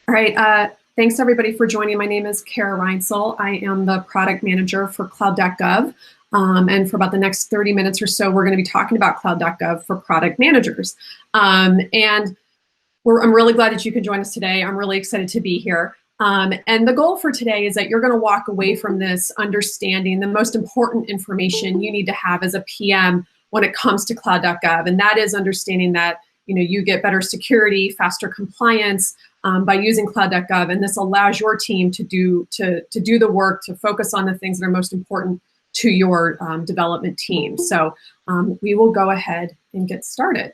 All right, thanks everybody for joining. My name is Kara Reinsel. I am the product manager for Cloud.gov. And for about the next 30 minutes or so, we're going to be talking about Cloud.gov for product managers. I'm really glad that you could join us today. I'm really excited to be here. And the goal for today is that you're going to walk away from this understanding the most important information you need to have as a PM when it comes to Cloud.gov. And that is understanding that you get better security, faster compliance by using Cloud.gov. And this allows your team to do the work, to focus on the things that are most important to your development team. So we will go ahead and get started.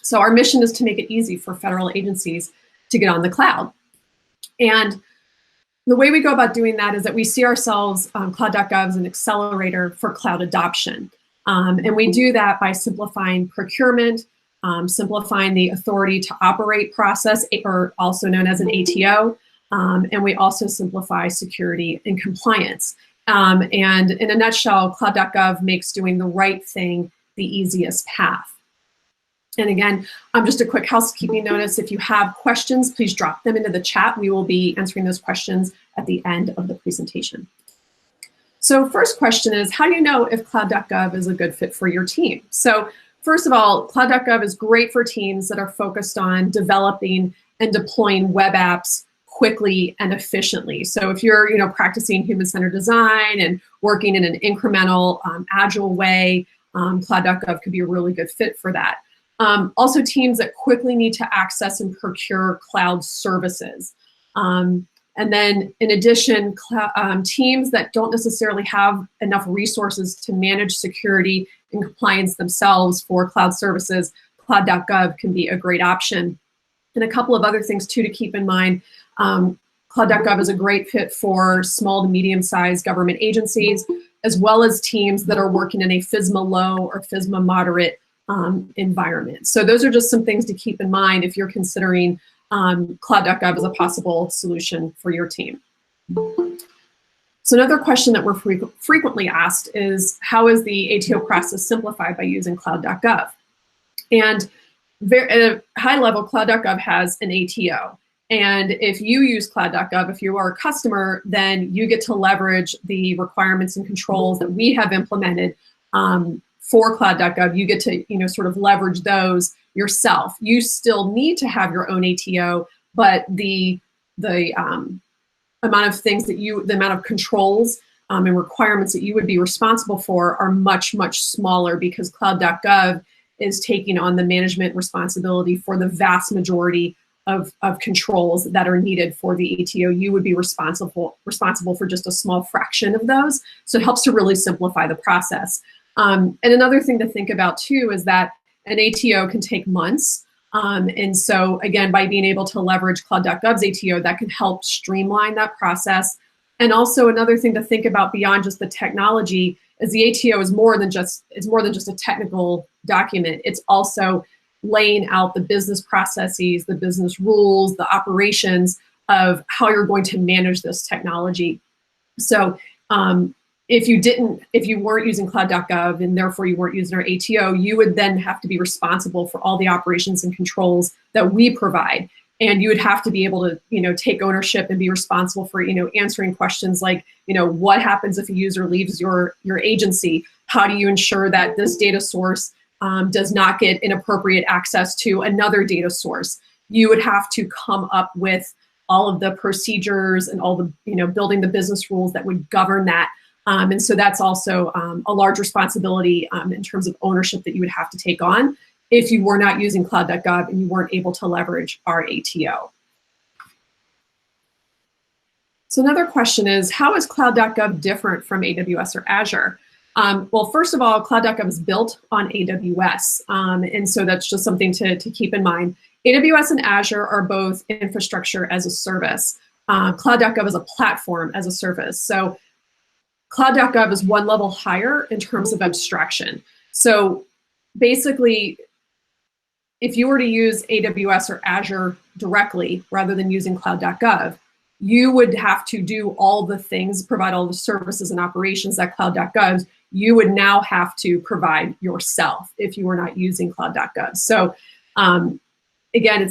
So our mission is to make it easy for federal agencies to get on the cloud. And the way we go about doing that is that we see ourselves, Cloud.gov, as an accelerator for cloud adoption. And we do that by simplifying procurement, simplifying the authority to operate process, or also known as an ATO. And we also simplify security and compliance. And in a nutshell, Cloud.gov makes doing the right thing the easiest path. And again, just a quick housekeeping notice. If you have questions, please drop them into the chat. We will be answering those questions at the end of the presentation. So first question is, how do you know if Cloud.gov is a good fit for your team? So first of all, Cloud.gov is great for teams that are focused on developing and deploying web apps quickly and efficiently. So if you're practicing human-centered design and working in an incremental, agile way, Cloud.gov could be a really good fit for that. Also teams that quickly need to access and procure cloud services. And then in addition, teams that don't necessarily have enough resources to manage security and compliance themselves for cloud services, Cloud.gov can be a great option. And a couple of other things too to keep in mind, Cloud.gov is a great fit for small to medium-sized government agencies, as well as teams that are working in a FISMA low or FISMA moderate environment. So those are just some things to keep in mind if you're considering Cloud.gov as a possible solution for your team. So another question that we're frequently asked is, how is the ATO process simplified by using Cloud.gov? And at a high level, Cloud.gov has an ATO. And if you use Cloud.gov, if you are a customer, then you get to leverage the requirements and controls that we have implemented for Cloud.gov. You get to sort of leverage those yourself. You still need to have your own ATO, but the amount of things that the amount of controls and requirements that you would be responsible for are much, much smaller, because Cloud.gov is taking on the management responsibility for the vast majority of controls that are needed for the ATO. You would be responsible for just a small fraction of those. So it helps to really simplify the process. And another thing to think about too is that an ATO can take months. And so again, by being able to leverage Cloud.gov's ATO, that can help streamline that process. And also another thing to think about beyond just the technology is the ATO is more than just a technical document. It's also laying out the business processes, the business rules, the operations of how you're going to manage this technology. So if you weren't using Cloud.gov and therefore you weren't using our ATO, you would then have to be responsible for all the operations and controls that we provide. And you would have to be able to, take ownership and be responsible for, answering questions like, what happens if a user leaves your agency? How do you ensure that this data source does not get inappropriate access to another data source? You would have to come up with all of the procedures and all the, building the business rules that would govern that. And so that's also a large responsibility in terms of ownership that you would have to take on if you were not using Cloud.gov and you weren't able to leverage our ATO. So another question is, how is Cloud.gov different from AWS or Azure? Well, first of all, Cloud.gov is built on AWS. And so that's just something to keep in mind. AWS and Azure are both infrastructure as a service. Cloud.gov is a platform as a service. So Cloud.gov is one level higher in terms of abstraction. So basically, if you were to use AWS or Azure directly rather than using Cloud.gov, you would have to do all the things, provide all the services and operations that Cloud.gov you would now have to provide yourself if you were not using Cloud.gov. So again,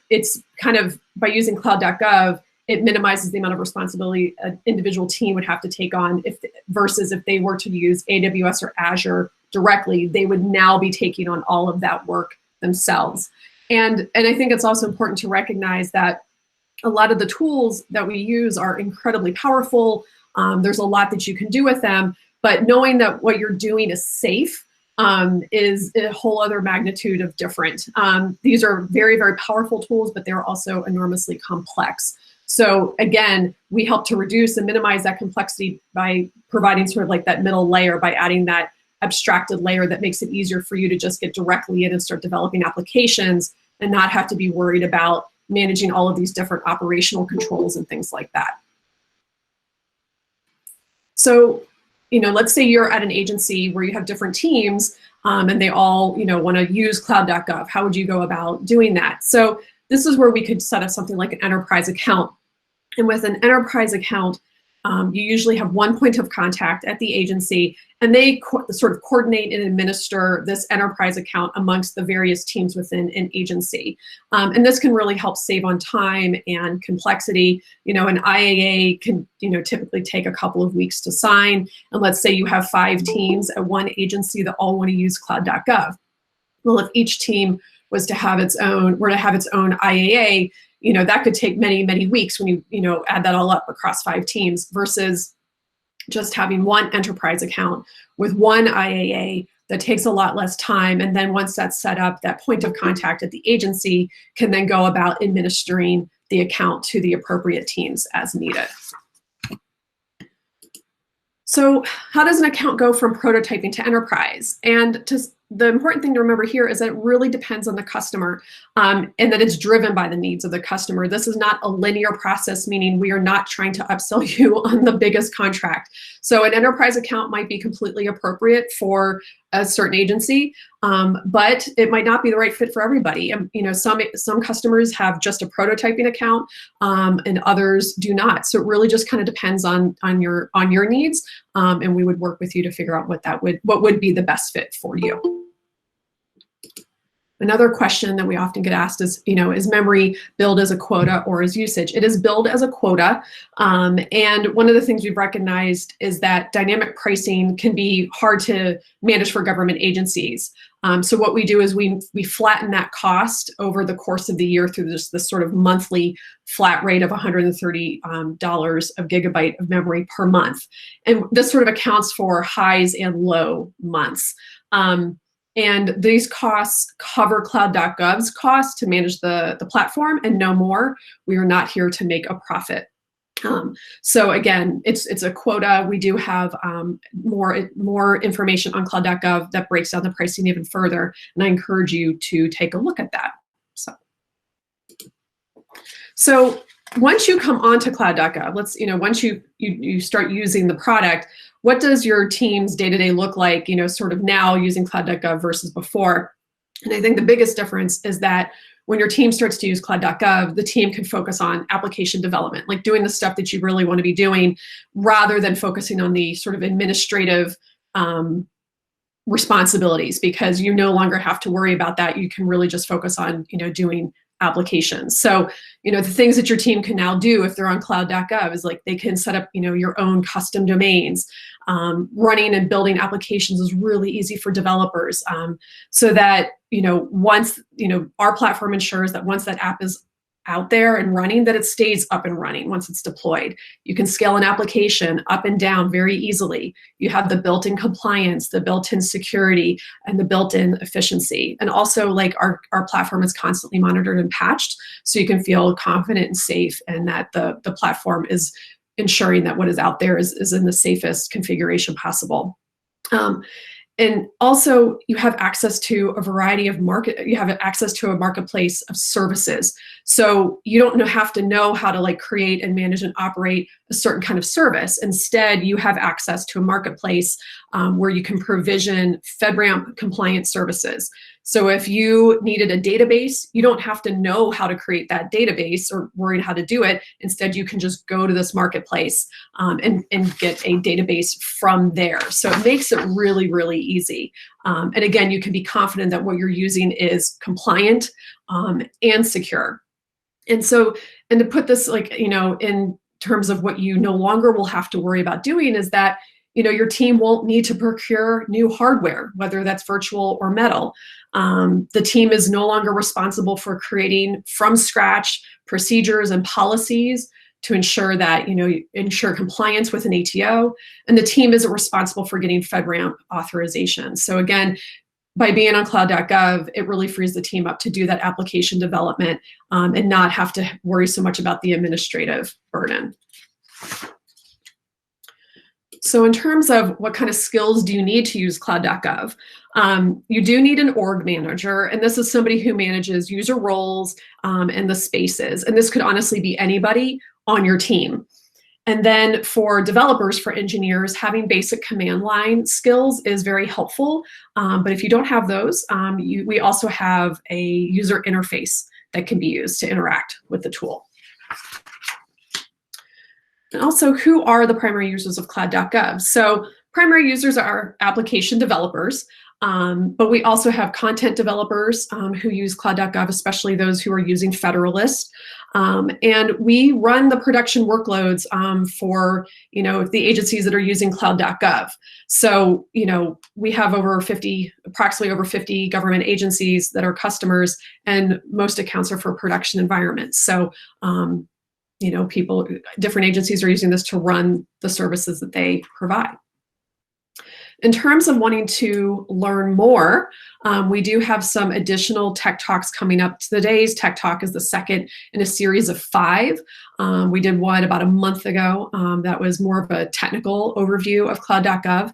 it's kind of, by using Cloud.gov, it minimizes the amount of responsibility an individual team would have to take on versus if they were to use AWS or Azure directly, they would now be taking on all of that work themselves. And I think it's also important to recognize that a lot of the tools that we use are incredibly powerful. There's a lot that you can do with them, but knowing that what you're doing is safe is a whole other magnitude of different. These are very, very powerful tools, but they're also enormously complex. So again, we help to reduce and minimize that complexity by providing sort of like that middle layer, by adding that abstracted layer that makes it easier for you to just get directly in and start developing applications and not have to be worried about managing all of these different operational controls and things like that. So, let's say you're at an agency where you have different teams and they all, want to use Cloud.gov. How would you go about doing that? So this is where we could set up something like an enterprise account. And with an enterprise account, you usually have one point of contact at the agency, and they sort of coordinate and administer this enterprise account amongst the various teams within an agency. And this can really help save on time and complexity. An IAA can, typically take a couple of weeks to sign. And let's say you have 5 teams at one agency that all want to use Cloud.gov. Well, if each team was to have its own IAA, that could take many, many weeks when you add that all up across 5 teams versus just having one enterprise account with one IAA that takes a lot less time. And then once that's set up, that point of contact at the agency can then go about administering the account to the appropriate teams as needed. So how does an account go from prototyping to enterprise? And the important thing to remember here is that it really depends on the customer and that it's driven by the needs of the customer. This is not a linear process, meaning we are not trying to upsell you on the biggest contract. So an enterprise account might be completely appropriate for a certain agency, but it might not be the right fit for everybody. Some customers have just a prototyping account and others do not. So it really just kind of depends on your needs, and we would work with you to figure out what would be the best fit for you. Another question that we often get asked is, is memory billed as a quota or as usage? It is billed as a quota. And one of the things we've recognized is that dynamic pricing can be hard to manage for government agencies. So what we do is we flatten that cost over the course of the year through this sort of monthly flat rate of $130 of gigabyte of memory per month. And this sort of accounts for highs and low months. And these costs cover Cloud.gov's costs to manage the platform and no more. We are not here to make a profit. So again, it's a quota. We do have more information on Cloud.gov that breaks down the pricing even further, and I encourage you to take a look at that. So once you come onto Cloud.gov, once you start using the product, what does your team's day-to-day look like, sort of now using Cloud.gov versus before? And I think the biggest difference is that when your team starts to use Cloud.gov, the team can focus on application development, like doing the stuff that you really want to be doing, rather than focusing on the sort of administrative responsibilities, because you no longer have to worry about that. You can really just focus on, doing applications. So, the things that your team can now do if they're on Cloud.gov is like they can set up, your own custom domains. Running and building applications is really easy for developers, so that, once, our platform ensures that once that app is out there and running, that it stays up and running once it's deployed. You can scale an application up and down very easily. You have the built-in compliance, the built-in security, and the built-in efficiency. And also, like, our platform is constantly monitored and patched, so you can feel confident and safe, and that the platform is ensuring that what is out there is in the safest configuration possible. And also, you have access to a variety of access to a marketplace of services. So you don't have to know how to create and manage and operate a certain kind of service. Instead, you have access to a marketplace where you can provision FedRAMP compliant services. So if you needed a database, you don't have to know how to create that database or worry how to do it. Instead, you can just go to this marketplace and get a database from there. So it makes it really, really easy. And again, you can be confident that what you're using is compliant and secure. And so, and to put this in terms of what you no longer will have to worry about doing is that your team won't need to procure new hardware, whether that's virtual or metal. The team is no longer responsible for creating from scratch procedures and policies to ensure that ensure compliance with an ATO, and the team isn't responsible for getting FedRAMP authorization. So again, by being on Cloud.gov, it really frees the team up to do that application development and not have to worry so much about the administrative burden. So in terms of what kind of skills do you need to use Cloud.gov, you do need an org manager, and this is somebody who manages user roles and the spaces. And this could honestly be anybody on your team. And then for developers, for engineers, having basic command line skills is very helpful. But if you don't have those, we also have a user interface that can be used to interact with the tool. And also, who are the primary users of Cloud.gov? So primary users are application developers, but we also have content developers who use Cloud.gov, especially those who are using Federalist. And we run the production workloads for the agencies that are using Cloud.gov. So we have approximately over 50 government agencies that are customers, and most accounts are for production environments. So different agencies are using this to run the services that they provide. In terms of wanting to learn more, we do have some additional tech talks coming up. Today's tech talk is the second in a series of 5. We did one about a month ago that was more of a technical overview of Cloud.gov.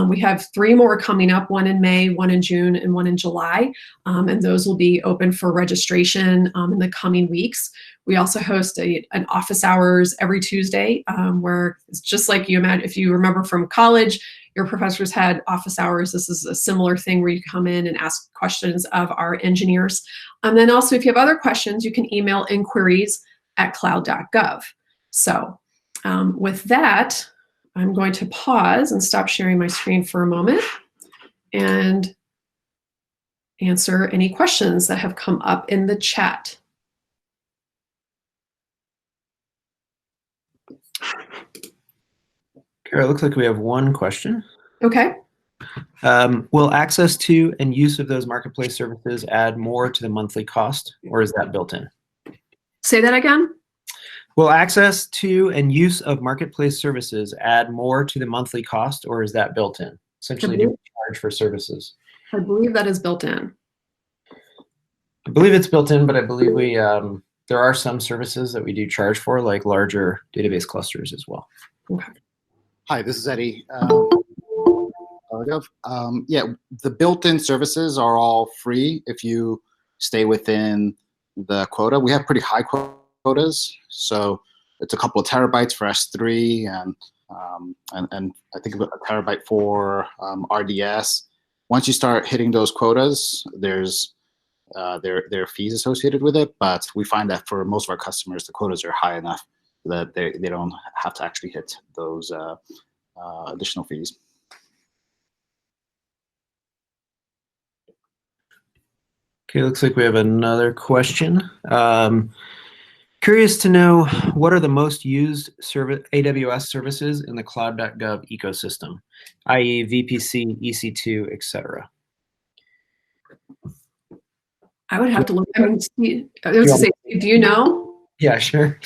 We have 3 more coming up, one in May, one in June, and one in July. And those will be open for registration in the coming weeks. We also host an office hours every Tuesday where it's just like you imagine, if you remember from college, your professors had office hours. This is a similar thing where you come in and ask questions of our engineers. And then also, if you have other questions, you can email inquiries@cloud.gov. So with that, I'm going to pause and stop sharing my screen for a moment and answer any questions that have come up in the chat. Kara, it looks like we have one question. Okay. Will access to and use of those marketplace services add more to the monthly cost, or is that built in? Say that again. Will access to and use of marketplace services add more to the monthly cost, or is that built in? Essentially, do we charge for services? I believe that is built in. I believe it's built in, but I believe we there are some services that we do charge for, like larger database clusters as well. Okay. Hi, this is Eddie. Yeah, the built-in services are all free if you stay within the quota. We have pretty high quotas, so it's a couple of terabytes for S3 and I think a terabyte for RDS. Once you start hitting those quotas, there's there are fees associated with it, but we find that for most of our customers, the quotas are high enough that they don't have to actually hit those additional fees. Okay, looks like we have another question. Curious to know, what are the most used AWS services in the Cloud.gov ecosystem, i.e. VPC, EC2, etc.? I would have to look. I would say, do you know? Yeah, sure.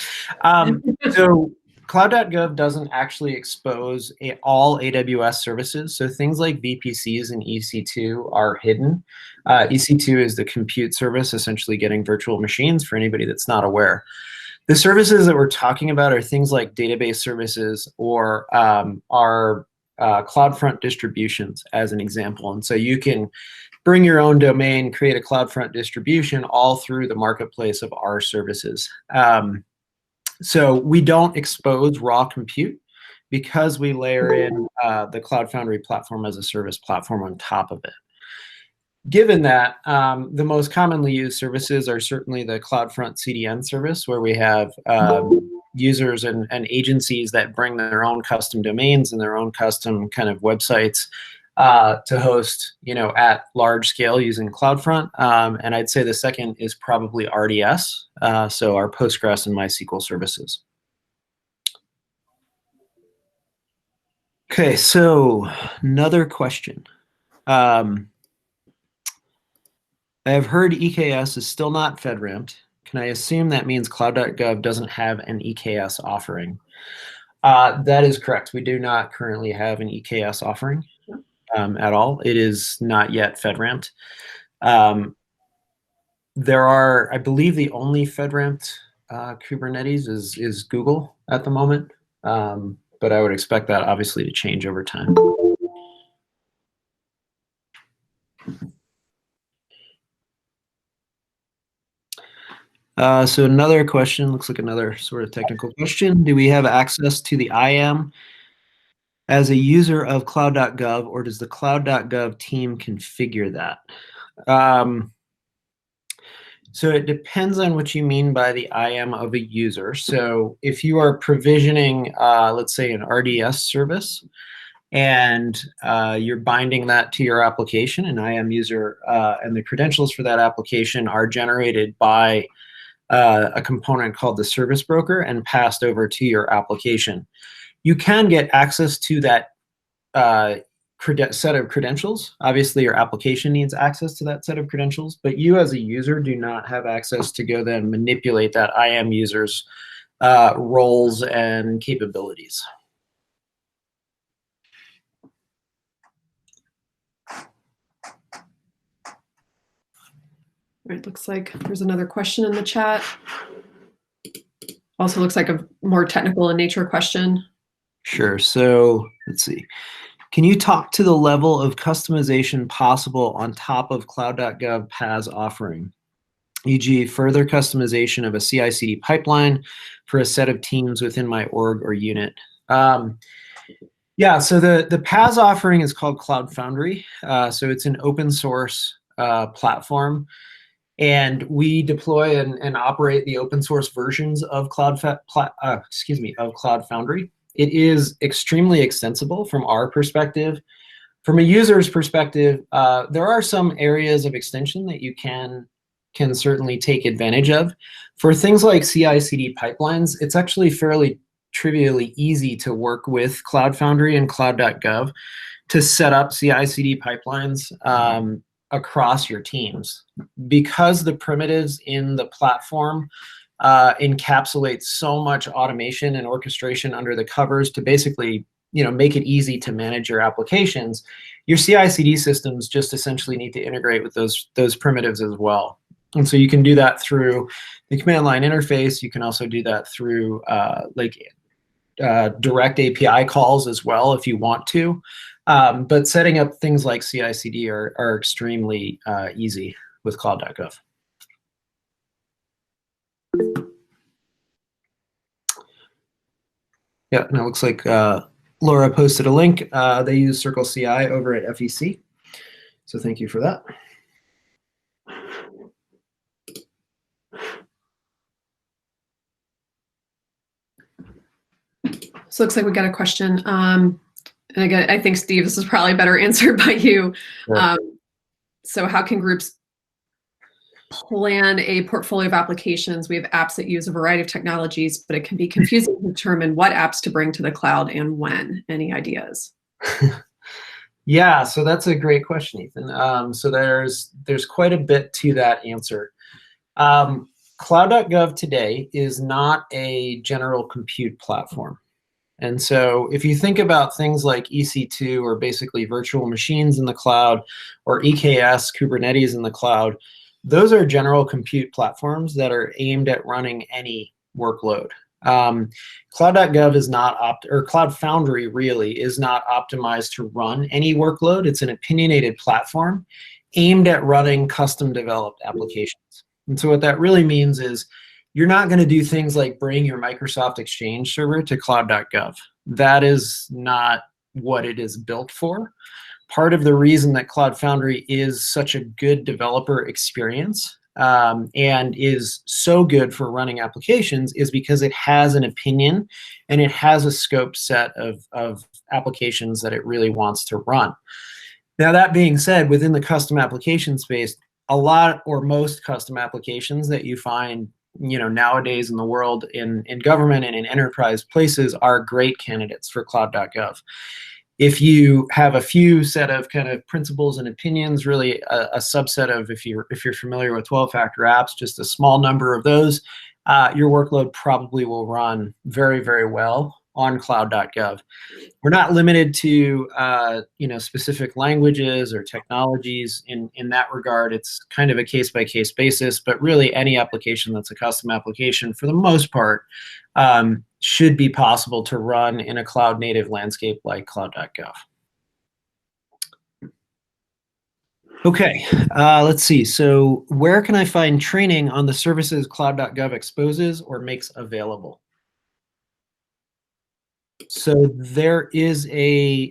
So Cloud.gov doesn't actually expose all AWS services. So things like VPCs and EC2 are hidden. EC2 is the compute service, essentially getting virtual machines for anybody that's not aware. The services that we're talking about are things like database services or our CloudFront distributions, as an example. And so you can bring your own domain, create a CloudFront distribution all through the marketplace of our services. So we don't expose raw compute because we layer in the Cloud Foundry platform as a service platform on top of it. Given that, the most commonly used services are certainly the CloudFront CDN service, where we have users and agencies that bring their own custom domains and their own custom kind of websites to host, at large scale using CloudFront. And I'd say the second is probably RDS, so our Postgres and MySQL services. Okay, so another question. I've heard EKS is still not FedRAMPed. Can I assume that means Cloud.gov doesn't have an EKS offering? That is correct. We do not currently have an EKS offering at all. It is not yet FedRAMPed. There are, I believe, the only FedRAMPed Kubernetes is Google at the moment, but I would expect that obviously to change over time. So another question, looks like another sort of technical question. Do we have access to the IAM as a user of Cloud.gov, or does the Cloud.gov team configure that? So it depends on what you mean by the IAM of a user. So if you are provisioning, let's say, an RDS service, and you're binding that to your application, an IAM user, and the credentials for that application are generated by a component called the service broker and passed over to your application. You can get access to that set of credentials. Obviously, your application needs access to that set of credentials, but you as a user do not have access to go then manipulate that IAM user's roles and capabilities. All right, looks like there's another question in the chat. Also looks like a more technical in nature question. Sure. So let's see. Can you talk to the level of customization possible on top of Cloud.gov PaaS offering, e.g. further customization of a CI/CD pipeline for a set of teams within my org or unit? Yeah, so the PaaS offering is called Cloud Foundry. So it's an open source platform. And we deploy and operate the open source versions of Cloud Foundry. It is extremely extensible from our perspective. From a user's perspective, there are some areas of extension that you can certainly take advantage of. For things like CI/CD pipelines, it's actually fairly trivially easy to work with Cloud Foundry and Cloud.gov to set up CI/CD pipelines across your teams, because the primitives in the platform encapsulate so much automation and orchestration under the covers to basically, make it easy to manage your applications. Your CI/CD systems just essentially need to integrate with those primitives as well. And so you can do that through the command line interface. You can also do that through direct API calls as well if you want to. But setting up things like CI/CD are extremely easy with Cloud.gov. Yeah, and it looks like Laura posted a link. They use Circle CI over at FEC. So thank you for that. So it looks like we got a question. And again, I think, Steve, this is probably better answered by you. Sure. So how can groups plan a portfolio of applications? We have apps that use a variety of technologies, but it can be confusing to determine what apps to bring to the cloud and when. Any ideas? Yeah, so that's a great question, Ethan. So there's quite a bit to that answer. Cloud.gov today is not a general compute platform. And so if you think about things like EC2, or basically virtual machines in the cloud, or EKS, Kubernetes in the cloud, those are general compute platforms that are aimed at running any workload. Cloud.gov is not, or Cloud Foundry really is not optimized to run any workload. It's an opinionated platform aimed at running custom developed applications. And so what that really means is you're not going to do things like bring your Microsoft Exchange server to Cloud.gov. That is not what it is built for. Part of the reason that Cloud Foundry is such a good developer experience and is so good for running applications is because it has an opinion and it has a scope set of applications that it really wants to run. Now, that being said, within the custom application space, a lot or most custom applications that you find, nowadays in the world in government and in enterprise places are great candidates for Cloud.gov. If you have a few set of kind of principles and opinions, really a subset of, if you're familiar with 12-factor apps, just a small number of those, your workload probably will run very, very well on Cloud.gov. We're not limited to specific languages or technologies in that regard. It's kind of a case-by-case basis, but really any application that's a custom application, for the most part, should be possible to run in a cloud-native landscape like Cloud.gov. Okay, let's see. So where can I find training on the services Cloud.gov exposes or makes available? So there is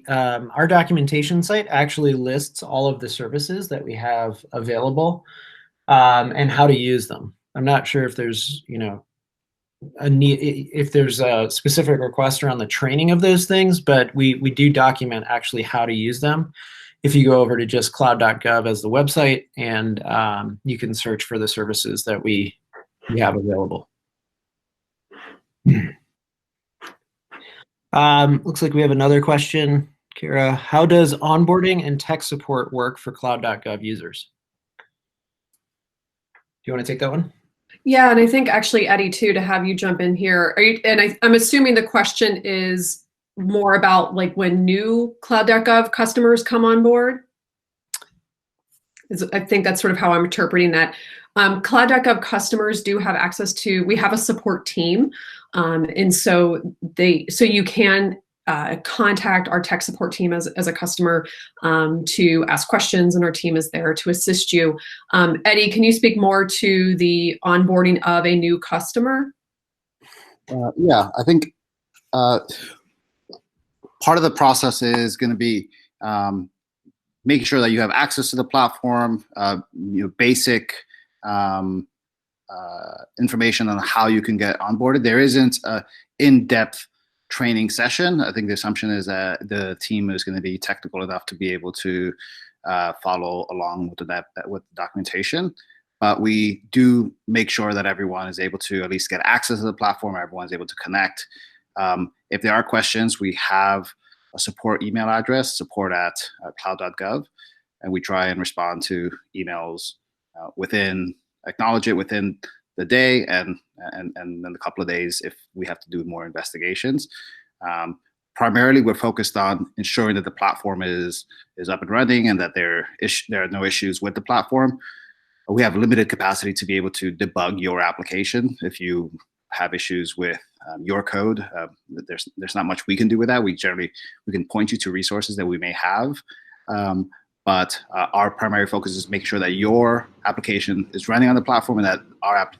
our documentation site actually lists all of the services that we have available and how to use them. I'm not sure if there's, if there's a specific request around the training of those things, but we do document actually how to use them. If you go over to just cloud.gov as the website, and you can search for the services that we have available. Looks like we have another question, Kara. How does onboarding and tech support work for Cloud.gov users? Do you want to take that one? Yeah, and I think actually, Eddie, too, to have you jump in here. I'm assuming the question is more about like when new Cloud.gov customers come on board. I think that's sort of how I'm interpreting that. Cloud.gov customers do have access to, we have a support team. And so you can contact our tech support team as a customer to ask questions, and our team is there to assist you. Eddie, can you speak more to the onboarding of a new customer? Yeah, I think part of the process is going to be making sure that you have access to the platform, basic information on how you can get onboarded. There isn't an in-depth training session. I think the assumption is that the team is going to be technical enough to be able to follow along with the documentation. But we do make sure that everyone is able to at least get access to the platform, everyone's able to connect. If there are questions, we have a support email address, support@cloud.gov, and we try and respond to emails acknowledge it within the day, and then a couple of days if we have to do more investigations. Primarily, we're focused on ensuring that the platform is up and running and that there are no issues with the platform. We have limited capacity to be able to debug your application. If you have issues with your code, there's not much we can do with that. We can point you to resources that we may have. But our primary focus is making sure that your application is running on the platform, and that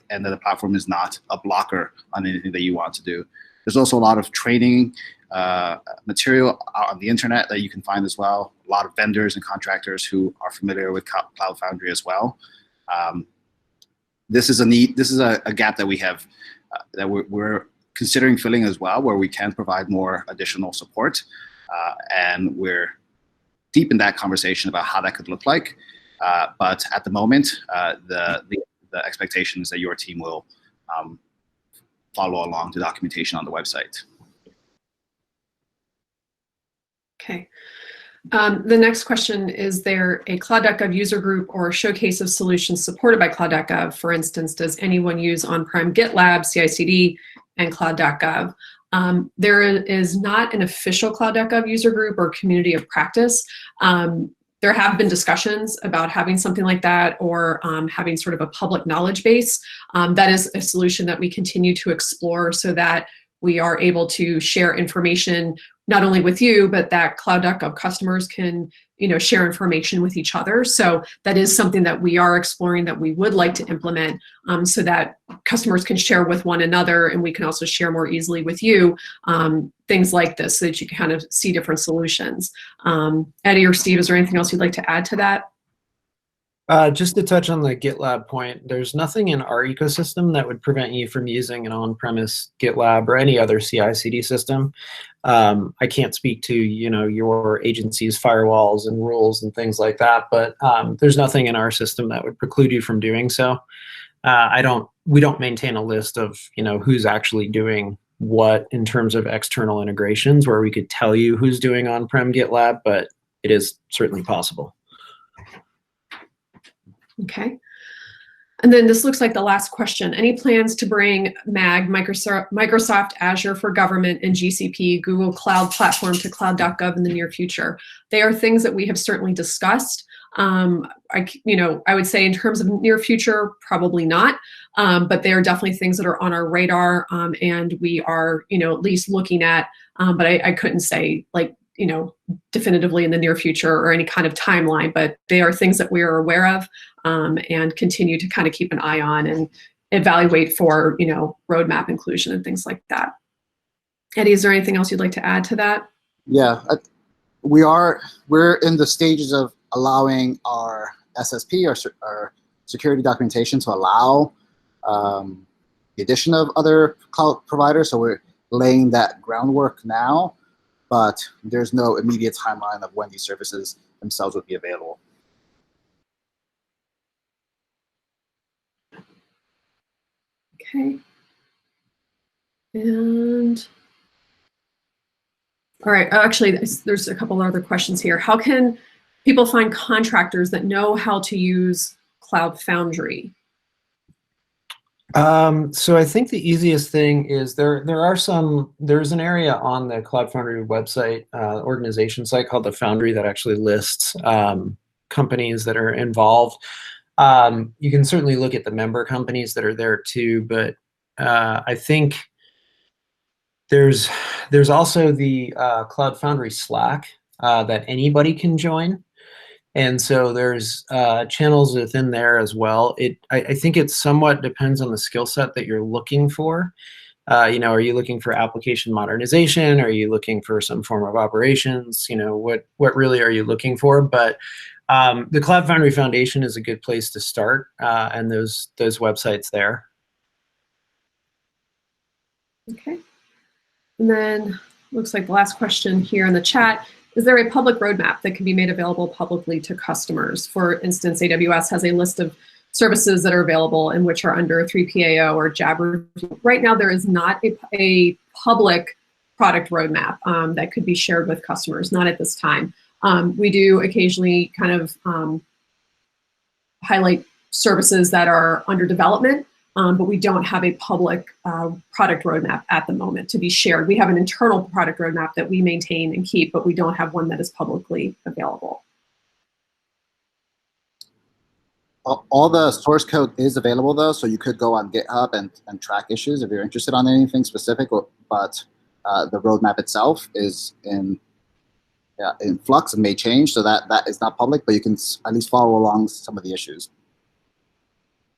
that the platform is not a blocker on anything that you want to do. There's also a lot of training material on the internet that you can find as well. A lot of vendors and contractors who are familiar with Cloud Foundry as well. This is a gap that we have that we're considering filling as well, where we can provide more additional support, and we're deep in that conversation about how that could look like. But at the moment, the expectation is that your team will follow along the documentation on the website. Okay. The next question, is there a Cloud.gov user group or showcase of solutions supported by Cloud.gov? For instance, does anyone use on-prem GitLab, CI/CD, and Cloud.gov? There is not an official Cloud.gov user group or community of practice. There have been discussions about having something like that, or having sort of a public knowledge base. That is a solution that we continue to explore, so that we are able to share information not only with you, but that Cloud.gov customers can, share information with each other. So that is something that we are exploring, that we would like to implement, so that customers can share with one another, and we can also share more easily with you things like this, so that you can kind of see different solutions. Eddie or Steve, is there anything else you'd like to add to that? Just to touch on the GitLab point, there's nothing in our ecosystem that would prevent you from using an on-premise GitLab or any other CI/CD system. I can't speak to your agency's firewalls and rules and things like that, but there's nothing in our system that would preclude you from doing so. We don't maintain a list of who's actually doing what in terms of external integrations where we could tell you who's doing on-prem GitLab, but it is certainly possible. Okay. And then this looks like the last question. Any plans to bring Microsoft Azure for Government and GCP, Google Cloud Platform to Cloud.gov in the near future? They are things that we have certainly discussed. I would say in terms of near future, probably not, but they are definitely things that are on our radar, and we are, at least looking at, but I couldn't say definitively in the near future or any kind of timeline, but they are things that we are aware of, and continue to kind of keep an eye on and evaluate for, roadmap inclusion and things like that. Eddie, is there anything else you'd like to add to that? Yeah, we're in the stages of allowing our SSP, our security documentation, to allow the addition of other cloud providers. So we're laying that groundwork now, but there's no immediate timeline of when these services themselves would be available. Okay. And all right, actually, there's a couple other questions here. How can people find contractors that know how to use Cloud Foundry? So I think the easiest thing is there's an area on the Cloud Foundry website, organization site called the Foundry that actually lists companies that are involved. You can certainly look at the member companies that are there too, but I think there's also the Cloud Foundry Slack that anybody can join. And so there's channels within there as well. I think it somewhat depends on the skill set that you're looking for. Are you looking for application modernization? Are you looking for some form of operations? What really are you looking for? But the Cloud Foundry Foundation is a good place to start, and those websites there. Okay. And then looks like the last question here in the chat. Is there a public roadmap that can be made available publicly to customers? For instance, AWS has a list of services that are available and which are under 3PAO or Jabber. Right now, there is not a public product roadmap that could be shared with customers, not at this time. We do occasionally kind of highlight services that are under development, but we don't have a public product roadmap at the moment to be shared. We have an internal product roadmap that we maintain and keep, but we don't have one that is publicly available. All the source code is available, though, so you could go on GitHub and track issues if you're interested on anything specific, but the roadmap itself is in flux and may change, so that is not public, but you can at least follow along some of the issues.